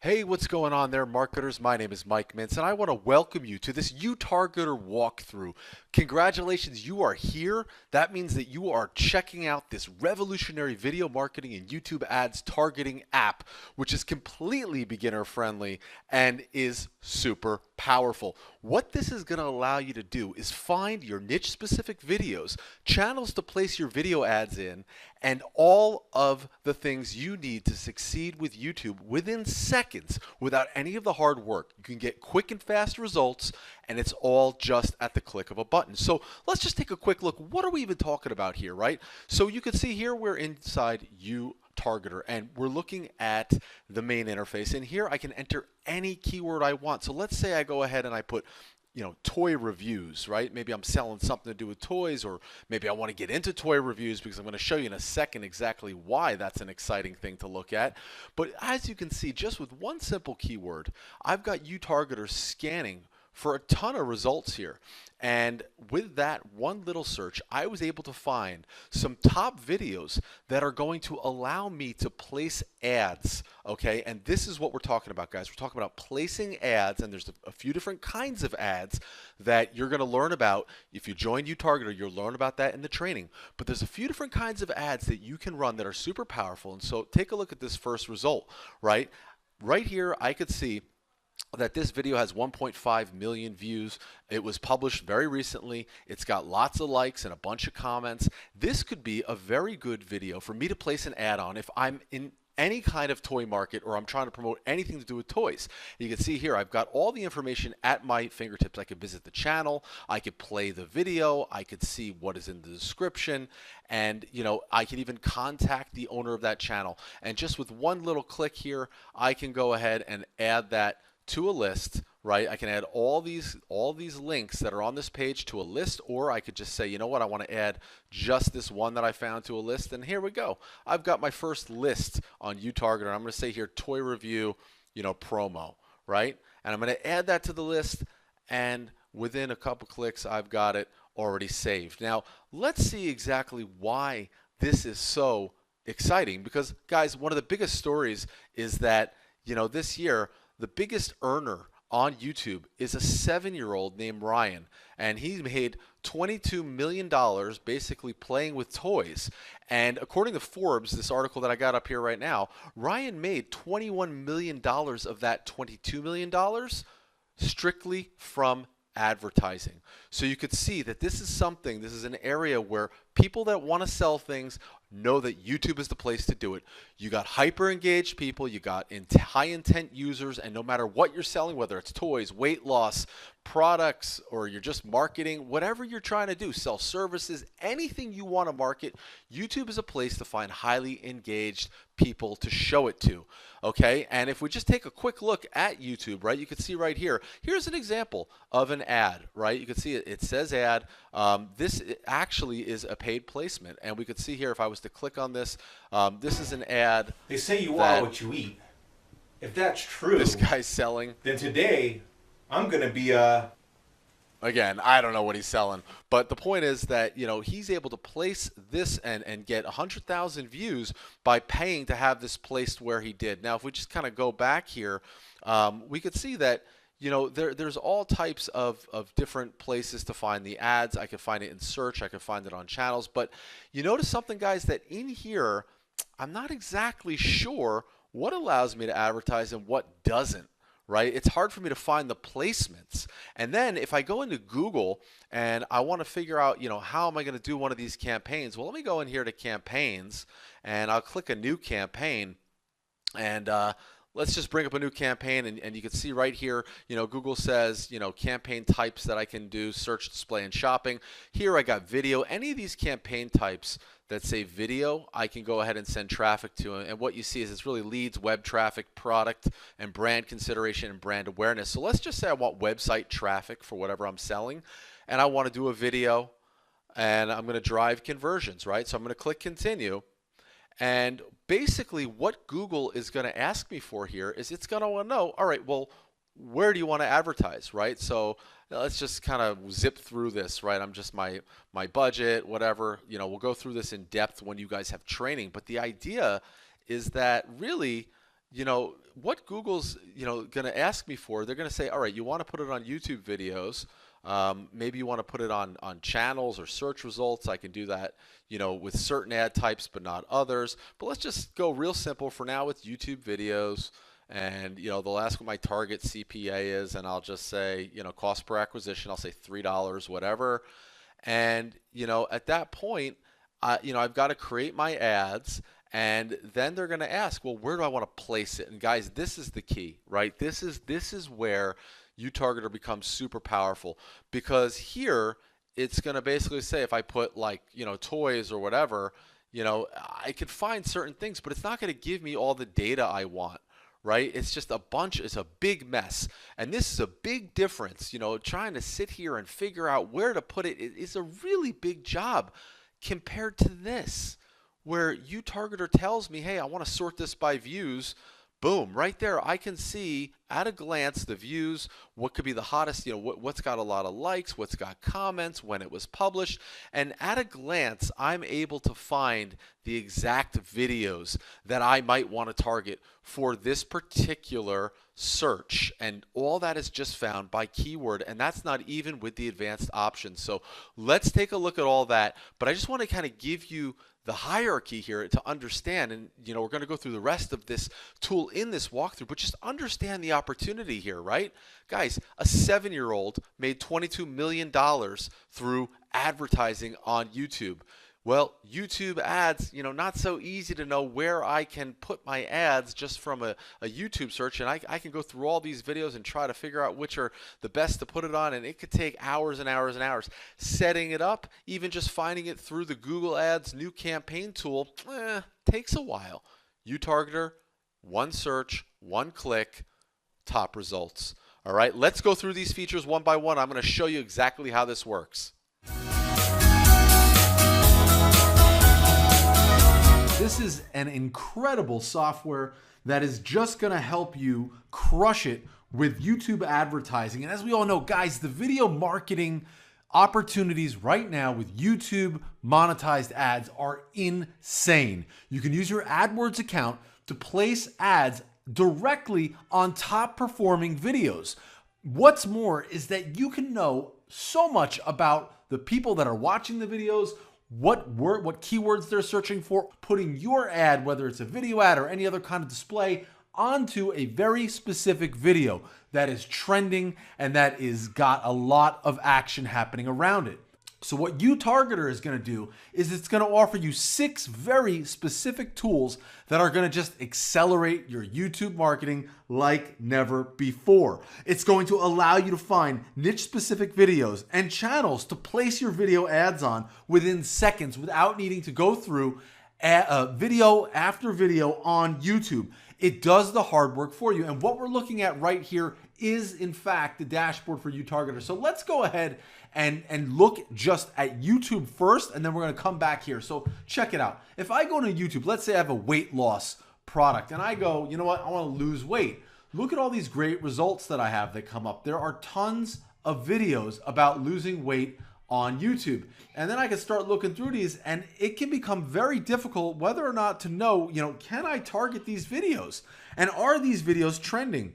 Hey, what's going on there, marketers? My name is Mike Mintz, and I want to welcome you to this YouTargetr walkthrough. Congratulations, you are here. That means that you are checking out this revolutionary video marketing and YouTube ads targeting app, which is completely beginner friendly and is super powerful. What this is going to allow you to do is find your niche specific videos, channels to place your video ads in, and all of the things you need to succeed with YouTube within seconds without any of the hard work. You can get quick and fast results, and it's all just at the click of a button. So let's just take a quick look. What are we even talking about here, right? So you can see here we're inside YouTargetr, and we're looking at the main interface. And here I can enter any keyword I want. So let's say I go ahead and I put toy reviews, right? Maybe I'm selling something to do with toys, or maybe I want to get into toy reviews because I'm going to show you in a second exactly why that's an exciting thing to look at. But as you can see, just with one simple keyword, I've got YouTargetr scanning for a ton of results here. And with that one little search, I was able to find some top videos that are going to allow me to place ads, okay? And this is what we're talking about, guys. We're talking about placing ads, and there's a few different kinds of ads that you're going to learn about. If you join YouTargetr, you'll learn about that in the training. But there's a few different kinds of ads that you can run that are super powerful. And so take a look at this first result, right? Right here, I could see that this video has 1.5 million views. It was published very recently. It's got lots of likes and a bunch of comments. This could be a very good video for me to place an ad on if I'm in any kind of toy market or I'm trying to promote anything to do with toys. You can see here I've got all the information at my fingertips. I could visit the channel, I could play the video, I could see what is in the description, and I can even contact the owner of that channel. And just with one little click here, I can go ahead and add that to a list, right? I can add all these links that are on this page to a list, or I could just say, you know what, I want to add just this one that I found to a list, and here we go. I've got my first list on YouTargetr. I'm going to say here toy review, promo, right? And I'm going to add that to the list, and within a couple clicks, I've got it already saved. Now, let's see exactly why this is so exciting, because guys, one of the biggest stories is that, this year, the biggest earner on YouTube is a 7-year-old named Ryan, and he made $22 million basically playing with toys. And according to Forbes, this article that I got up here right now, Ryan made $21 million of that $22 million strictly from advertising. So you could see that this is an area where people that want to sell things know that YouTube is the place to do it. You got hyper engaged people, you got high intent users, and no matter what you're selling, whether it's toys, weight loss, products, or you're just marketing, whatever you're trying to do, sell services, anything you want to market, YouTube is a place to find highly engaged people to show it to. Okay, and if we just take a quick look at YouTube, right, you can see right here, here's an example of an ad, right? You can see it says ad. This actually is a paid placement, and we could see here if I was to click on this, this is an ad. They say you are what you eat. If that's true, this guy's selling. then today I'm going to be Again, I don't know what he's selling, but the point is that he's able to place this and get 100,000 views by paying to have this placed where he did. Now, if we just kind of go back here, we could see that there's all types of different places to find the ads. I could find it in search, I could find it on channels, but you notice something, guys, that in here I'm not exactly sure what allows me to advertise and what doesn't. Right? It's hard for me to find the placements. And then if I go into Google and I want to figure out, how am I going to do one of these campaigns? Well, let me go in here to campaigns, and I'll click a new campaign, and let's just bring up a new campaign, and you can see right here, Google says, campaign types that I can do, search, display, and shopping. Here I got video. Any of these campaign types that say video, I can go ahead and send traffic to. And what you see is it's really leads, web traffic, product, and brand consideration and brand awareness. So let's just say I want website traffic for whatever I'm selling, and I want to do a video, and I'm going to drive conversions, right? So I'm going to click continue. And basically what Google is going to ask me for here is it's going to want to know, all right, well, where do you want to advertise, right? So let's just kind of zip through this, right? I'm just my budget, whatever. We'll go through this in depth when you guys have training. But the idea is that really what Google's, going to ask me for, they're going to say, all right, you want to put it on YouTube videos. Maybe you want to put it on channels or search results. I can do that, with certain ad types, but not others. But let's just go real simple for now with YouTube videos. And, they'll ask what my target CPA is, and I'll just say, cost per acquisition. I'll say $3, whatever. And, at that point, I've got to create my ads, and then they're going to ask, well, where do I want to place it? And guys, this is the key, right? This is where UTargeter becomes super powerful, because here it's going to basically say, if I put like, toys or whatever, I could find certain things, but it's not going to give me all the data I want. Right? It's just it's a big mess. And this is a big difference. Trying to sit here and figure out where to put it is a really big job compared to this, where UTargeter tells me, hey, I want to sort this by views. Boom, right there, I can see at a glance the views, what could be the hottest, what's got a lot of likes, what's got comments, when it was published. And at a glance, I'm able to find the exact videos that I might want to target for this particular search. And all that is just found by keyword, and that's not even with the advanced options. So let's take a look at all that. But I just want to kind of give you the hierarchy here to understand, and we're going to go through the rest of this tool in this walkthrough, but just understand the opportunity here, right? Guys, a 7-year-old made $22 million through advertising on YouTube. Well, YouTube ads, not so easy to know where I can put my ads just from a YouTube search. And I can go through all these videos and try to figure out which are the best to put it on. And it could take hours and hours and hours. Setting it up, even just finding it through the Google Ads new campaign tool, takes a while. UTargeter, one search, one click, top results. All right, let's go through these features one by one. I'm going to show you exactly how this works. This is an incredible software that is just going to help you crush it with YouTube advertising. And as we all know, guys, the video marketing opportunities right now with YouTube monetized ads are insane. You can use your AdWords account to place ads directly on top performing videos. What's more is that you can know so much about the people that are watching the videos, what keywords they're searching for, putting your ad, whether it's a video ad or any other kind of display, onto a very specific video that is trending and that is got a lot of action happening around it. So what UTargetr is going to do is it's going to offer you 6 very specific tools that are going to just accelerate your YouTube marketing like never before. It's going to allow you to find niche specific videos and channels to place your video ads on within seconds without needing to go through video after video on YouTube. It does the hard work for you. And what we're looking at right here is in fact the dashboard for UTargetr. So let's go ahead and look just at YouTube first, and then we're going to come back here. So check it out. If I go to YouTube, let's say I have a weight loss product and I go, you know what, I want to lose weight. Look at all these great results that I have that come up. There are tons of videos about losing weight on YouTube. And then I can start looking through these, and it can become very difficult whether or not to know, can I target these videos? And are these videos trending?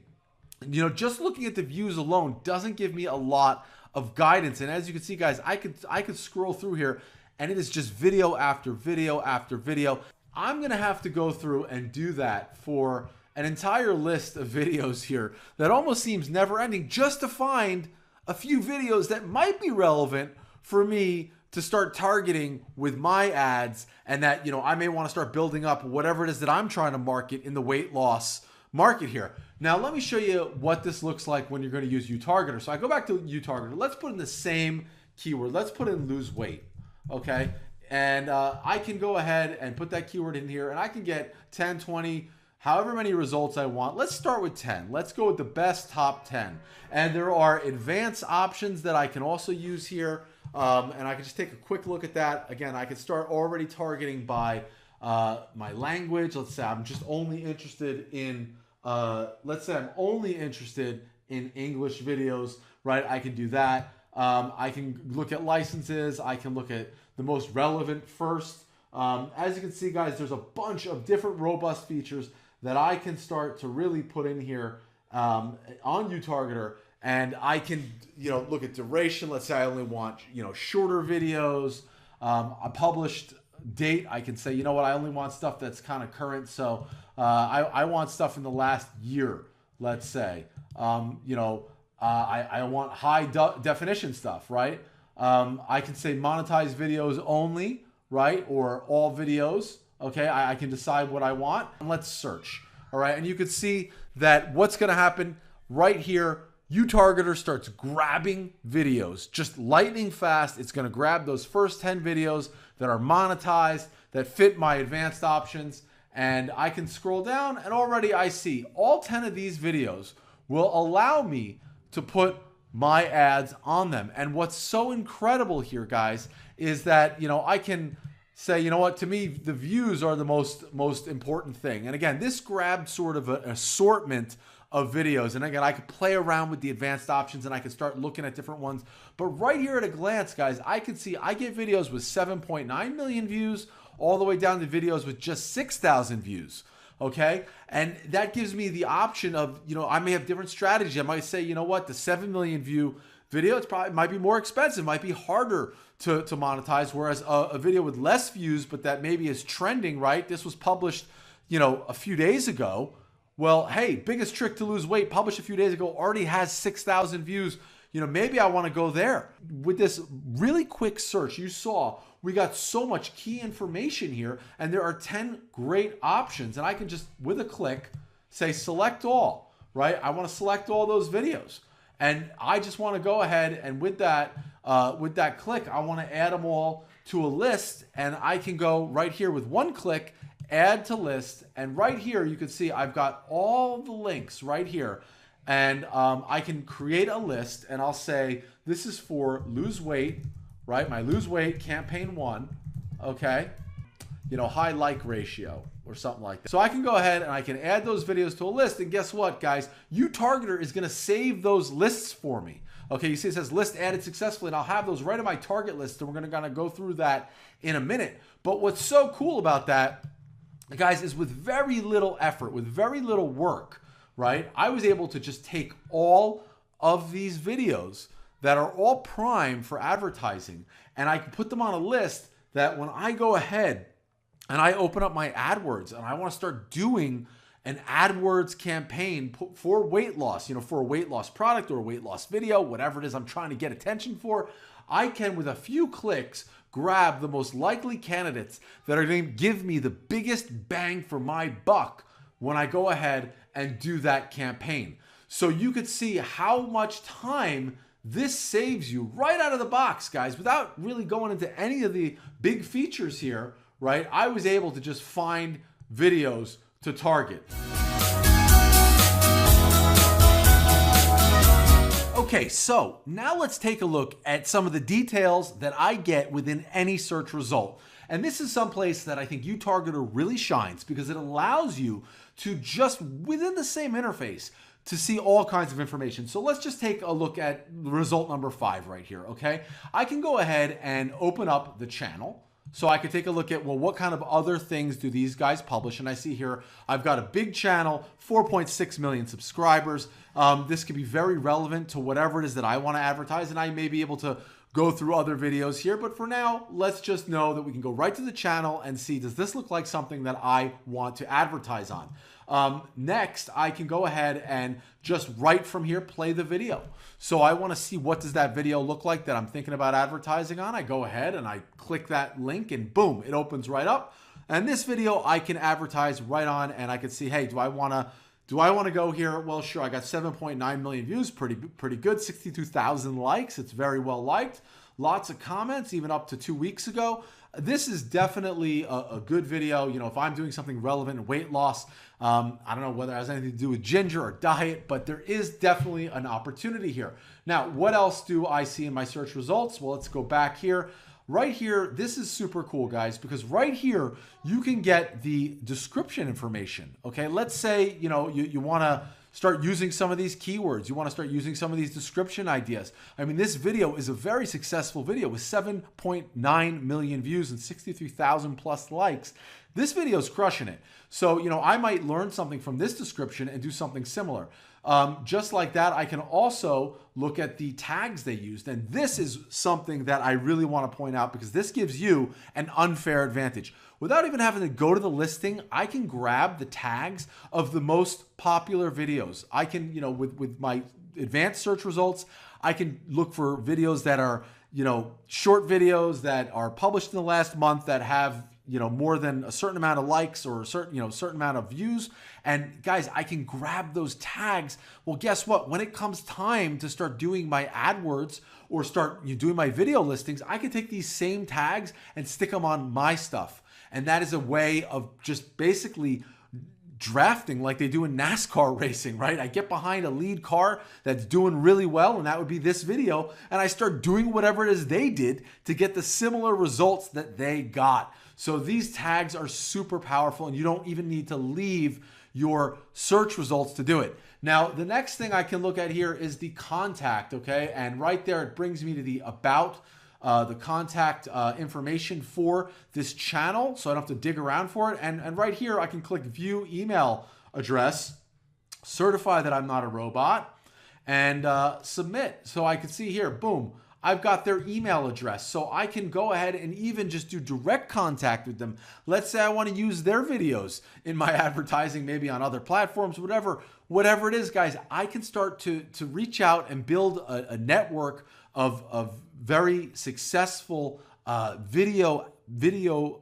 Just looking at the views alone doesn't give me a lot of guidance. And as you can see, guys, I could scroll through here and it is just video after video after video. I'm gonna have to go through and do that for an entire list of videos here that almost seems never ending, just to find a few videos that might be relevant for me to start targeting with my ads, and that I may want to start building up whatever it is that I'm trying to market in the weight loss market here. Now let me show you what this looks like when you're going to use UTargetr. So I go back to UTargetr. Let's put in the same keyword. Let's put in lose weight. Okay, and I can go ahead and put that keyword in here, and I can get 10, 20, however many results I want. Let's start with 10. Let's go with the best top 10. And there are advanced options that I can also use here. And I can just take a quick look at that. Again, I can start already targeting by my language. Let's say I'm just only interested in, let's say I'm only interested in English videos, right? I can do that. I can look at licenses. I can look at the most relevant first. As you can see, guys, there's a bunch of different robust features that I can start to really put in here on YouTargetr, and I can, look at duration. Let's say I only want, shorter videos. A published date, I can say, you know what, I only want stuff that's kind of current. So I want stuff in the last year, let's say. I want high definition stuff, right? I can say monetized videos only, right? Or all videos. Okay, I can decide what I want. And let's search. All right, and you can see that what's going to happen right here. YouTargetr starts grabbing videos just lightning fast. It's going to grab those first 10 videos that are monetized, that fit my advanced options, and I can scroll down, and already I see all 10 of these videos will allow me to put my ads on them. And what's so incredible here, guys, is that, I can say, you know what, to me, the views are the most important thing. And again, this grabbed sort of an assortment of videos. And again, I could play around with the advanced options and I could start looking at different ones. But right here at a glance, guys, I can see I get videos with 7.9 million views all the way down to videos with just 6,000 views. Okay. And that gives me the option of, I may have different strategies. I might say, you know what, the 7 million view video, might be more expensive, might be harder to monetize. Whereas a video with less views, but that maybe is trending, right? This was published, a few days ago. Well, hey, biggest trick to lose weight, published a few days ago, already has 6,000 views. Maybe I want to go there. With this really quick search, you saw we got so much key information here, and there are 10 great options. And I can just, with a click, say select all, right? I want to select all those videos. And I just want to go ahead and with that click, I want to add them all to a list. And I can go right here with one click, add to list, and right here you can see I've got all the links right here, and I can create a list, and I'll say this is for lose weight, right? My lose weight campaign 1, okay? High like ratio or something like that. So I can go ahead and I can add those videos to a list, and guess what, guys? YouTargetr is going to save those lists for me. Okay, you see it says list added successfully, and I'll have those right in my target list, and we're going to go through that in a minute. But what's so cool about that, guys, is with very little effort, with very little work, right? I was able to just take all of these videos that are all prime for advertising, and I can put them on a list that when I go ahead and I open up my AdWords and I want to start doing an AdWords campaign for weight loss, for a weight loss product or a weight loss video, whatever it is I'm trying to get attention for, I can, with a few clicks, grab the most likely candidates that are going to give me the biggest bang for my buck when I go ahead and do that campaign. So you could see how much time this saves you right out of the box, guys, without really going into any of the big features here, right? I was able to just find videos to target. Okay, so now let's take a look at some of the details that I get within any search result. And this is someplace that I think YouTargetr really shines because it allows you to just within the same interface to see all kinds of information. So let's just take a look at result number 5 right here, okay? I can go ahead and open up the channel. So I could take a look at, well, what kind of other things do these guys publish? And I see here, I've got a big channel, 4.6 million subscribers. This could be very relevant to whatever it is that I want to advertise, and I may be able to go through other videos here. But for now, let's just know that we can go right to the channel and see, does this look like something that I want to advertise on? Next, I can go ahead and just right from here, play the video. So I want to see what does that video look like that I'm thinking about advertising on. I go ahead and I click that link and boom, it opens right up. And this video I can advertise right on, and I can see, hey, do I want to go here? Well, sure. I got 7.9 million views, pretty good. 62,000 likes. It's very well liked. Lots of comments, even up to 2 weeks ago. This is definitely a good video. If I'm doing something relevant in weight loss, I don't know whether it has anything to do with ginger or diet, but there is definitely an opportunity here. Now, what else do I see in my search results? Well, let's go back here. Right here, this is super cool, guys, because right here, you can get the description information, okay? Let's say, you want to start using some of these keywords. You want to start using some of these description ideas. I mean, this video is a very successful video with 7.9 million views and 63,000 plus likes. This video is crushing it. So, I might learn something from this description and do something similar. Just like that, I can also look at the tags they used. And this is something that I really want to point out because this gives you an unfair advantage. Without even having to go to the listing, I can grab the tags of the most popular videos. I can, with my advanced search results, I can look for videos that are, short videos that are published in the last month that have, more than a certain amount of likes or a certain amount of views. And guys, I can grab those tags. Well, guess what? When it comes time to start doing my AdWords or start doing my video listings, I can take these same tags and stick them on my stuff. And that is a way of just basically drafting like they do in NASCAR racing, right? I get behind a lead car that's doing really well, and that would be this video, and I start doing whatever it is they did to get the similar results that they got. So these tags are super powerful, and you don't even need to leave your search results to do it. Now, the next thing I can look at here is the contact, okay? And right there, it brings me to the about, the contact information for this channel, so I don't have to dig around for it. And right here, I can click view email address, certify that I'm not a robot, and submit. So I can see here, boom, I've got their email address. So I can go ahead and even just do direct contact with them. Let's say I want to use their videos in my advertising, maybe on other platforms, whatever it is, guys. I can start to reach out and build a network of very successful video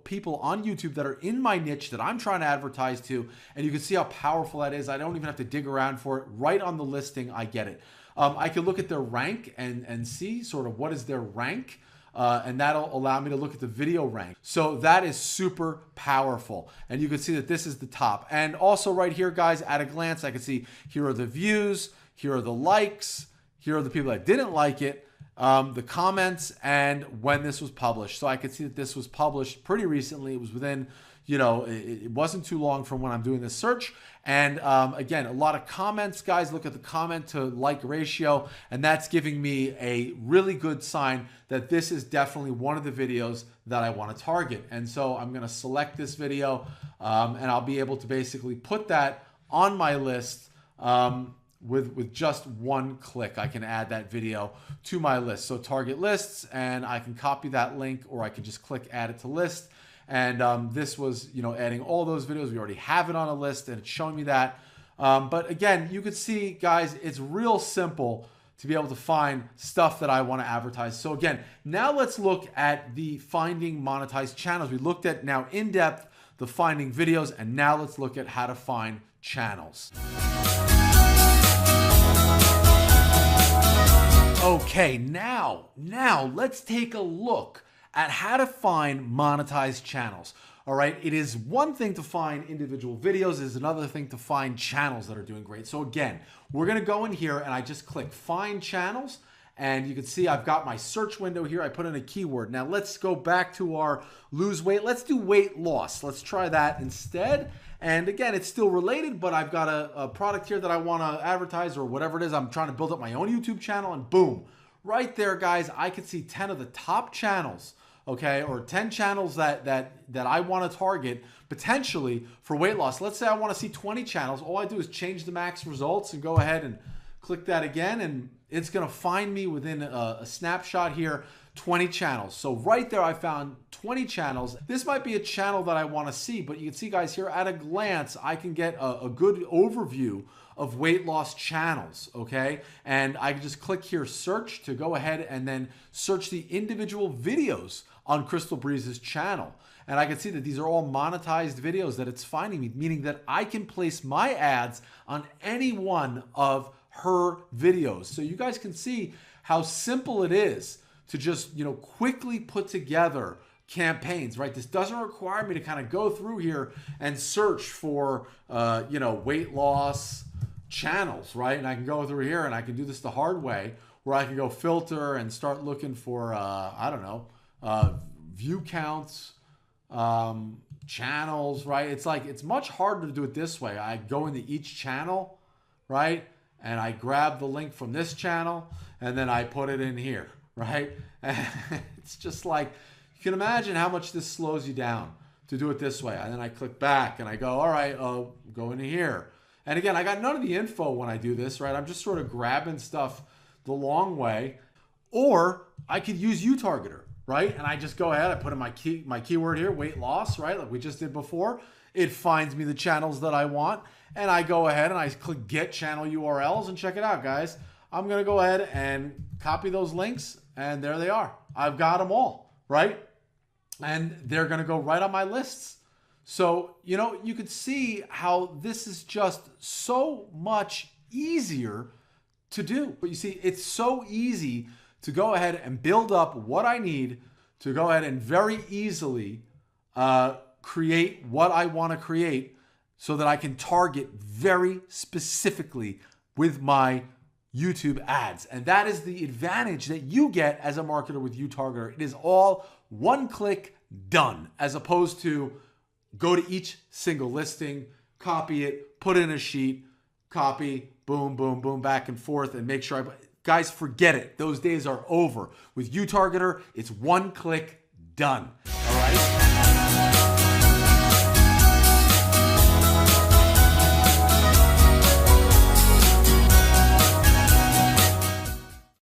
people on YouTube that are in my niche that I'm trying to advertise to. And you can see how powerful that is. I don't even have to dig around for it. Right on the listing, I get it. I can look at their rank and see sort of what is their rank. And that'll allow me to look at the video rank. So that is super powerful. And you can see that this is the top. And also right here, guys, at a glance, I can see here are the views, here are the likes, here are the people that didn't like it, the comments, and when this was published. So I could see that this was published pretty recently. It was within, it wasn't too long from when I'm doing this search. And again, a lot of comments, guys. Look at the comment to like ratio, and that's giving me a really good sign that this is definitely one of the videos that I want to target. And so I'm going to select this video, and I'll be able to basically put that on my list with just one click. I can add that video to my list. So target lists, and I can copy that link, or I can just click add it to list. And this was, adding all those videos. We already have it on a list, and it's showing me that. But again, you could see, guys, it's real simple to be able to find stuff that I want to advertise. So again, now let's look at the finding monetized channels. We looked at now in depth the finding videos, and now let's look at how to find channels. Okay, now let's take a look at how to find monetized channels. All right, it is one thing to find individual videos, it is another thing to find channels that are doing great. So again, we're gonna go in here and I just click find channels, and you can see I've got my search window here. I put in a keyword. Now let's go back to our lose weight. Let's do weight loss. Let's try that instead. And again, it's still related, but I've got a product here that I wanna advertise or whatever it is. I'm trying to build up my own YouTube channel, and boom, right there, guys, I can see 10 of the top channels, okay, or 10 channels that I want to target potentially for weight loss. Let's say I want to see 20 channels. All I do is change the max results and go ahead and click that again, and it's going to find me within a snapshot here 20 channels. So right there I found 20 channels. This might be a channel that I want to see, but you can see, guys, here at a glance I can get a good overview of weight loss channels, okay? And I can just click here, search, to go ahead and then search the individual videos on Crystal Breeze's channel. And I can see that these are all monetized videos that it's finding me, meaning that I can place my ads on any one of her videos. So you guys can see how simple it is to just, quickly put together campaigns, right? This doesn't require me to kind of go through here and search for, weight loss channels, right? And I can go through here and I can do this the hard way, where I can go filter and start looking for, view counts, channels, right? It's much harder to do it this way. I go into each channel, right? And I grab the link from this channel and then I put it in here, right? And it's just like, you can imagine how much this slows you down to do it this way. And then I click back and I go, all right, go into here. And again, I got none of the info when I do this, right? I'm just sort of grabbing stuff the long way. Or I could use YouTargetr, right? And I just go ahead, I put in my keyword here, weight loss, right? Like we just did before. It finds me the channels that I want. And I go ahead and I click get channel URLs and check it out, guys. I'm going to go ahead and copy those links and there they are. I've got them all, right? And they're going to go right on my lists. So, you know, you could see how this is just so much easier to do. But you see, it's so easy to go ahead and build up what I need to go ahead and very easily create what I want to create so that I can target very specifically with my YouTube ads. And that is the advantage that you get as a marketer with YouTargetr. It is all one click done, as opposed to go to each single listing, copy it, put in a sheet, copy, boom, boom, boom, back and forth, and make sure guys, forget it. Those days are over. With YouTargetr, it's one click done.